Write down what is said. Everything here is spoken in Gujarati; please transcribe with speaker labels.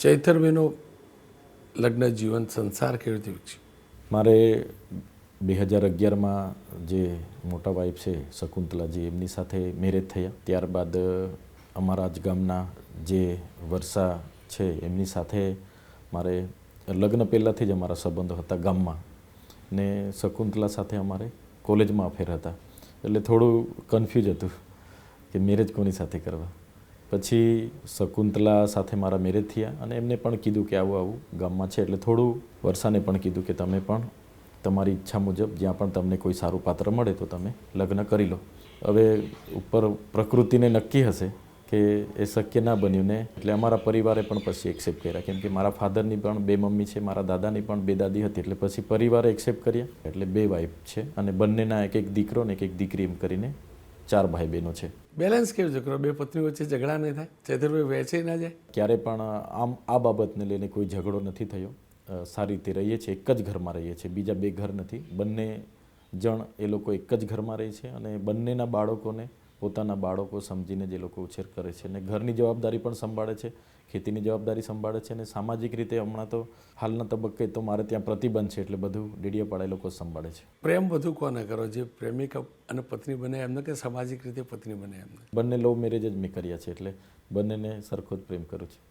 Speaker 1: ચૈતરભાઈનો લગ્ન જીવન સંસાર કેવી રીતે વિકસ્યો?
Speaker 2: મારે 2011માં જે મોટા વાઇફ છે શકુંતલાજી, એમની સાથે મેરેજ થયા. ત્યારબાદ અમારા જ ગામના જે વર્ષા છે એમની સાથે મારે લગ્ન પહેલાંથી જ અમારા સંબંધો હતા ગામમાં, ને શકુંતલા સાથે અમારે કોલેજમાં અફેર હતા. એટલે થોડું કન્ફ્યુઝ હતું કે મેરેજ કોની સાથે કરવા. પછી શકુંતલા સાથે મારા મેરેજ થયા અને એમને પણ કીધું કે આવું આવું ગામમાં છે. એટલે થોડું વર્ષાને પણ કીધું કે તમે પણ તમારી ઈચ્છા મુજબ જ્યાં પણ તમને કોઈ સારું પાત્ર મળે તો તમે લગ્ન કરી લો. હવે ઉપર પ્રકૃતિને નક્કી હશે કે એ શક્ય ના બન્યું ને, એટલે અમારા પરિવારે પણ પછી એક્સેપ્ટ કર્યા, કેમ કે મારા ફાધરની પણ 2 મમ્મી છે, મારા દાદાની પણ 2 દાદી હતી. એટલે પછી પરિવારે એક્સેપ્ટ કર્યા. એટલે 2 વાઇફ છે અને બંનેના એક દીકરો ને એક દીકરી, એમ કરીને 4 ભાઈ બહેનો છે.
Speaker 1: બેલેન્સ કેવી રીતે કરો? 2 પત્ની વચ્ચે ઝઘડા નહીં થાય? ચૈતરભાઈ વહેંચે ના જાય?
Speaker 2: ક્યારે પણ આ બાબતને લઈને કોઈ ઝઘડો નથી થયો. સારી રીતે રહીએ છીએ, એક જ ઘરમાં રહીએ છીએ, બીજા 2 ઘર નથી. બંને જણ એ લોકો એક જ ઘરમાં રહે છે અને બંનેના બાળકોને પોતાના બાળકો સમજીને જે લોકો ઉછેર કરે છે અને ઘરની જવાબદારી પણ સંભાળે છે, ખેતીની જવાબદારી સંભાળે છે અને સામાજિક રીતે હમણાં તો હાલના તબક્કે તો મારે ત્યાં પ્રતિબંધ છે, એટલે બધું ડેડિયાપાડા એ લોકો સંભાળે છે.
Speaker 1: પ્રેમ વધુ કોને કરો, જે પ્રેમિકા અને પત્ની બને એમને કે સામાજિક રીતે પત્ની બને એમને?
Speaker 2: બંને લવ મેરેજ જ મેં કર્યા છે, એટલે બંનેને સરખો જ પ્રેમ કરું છું.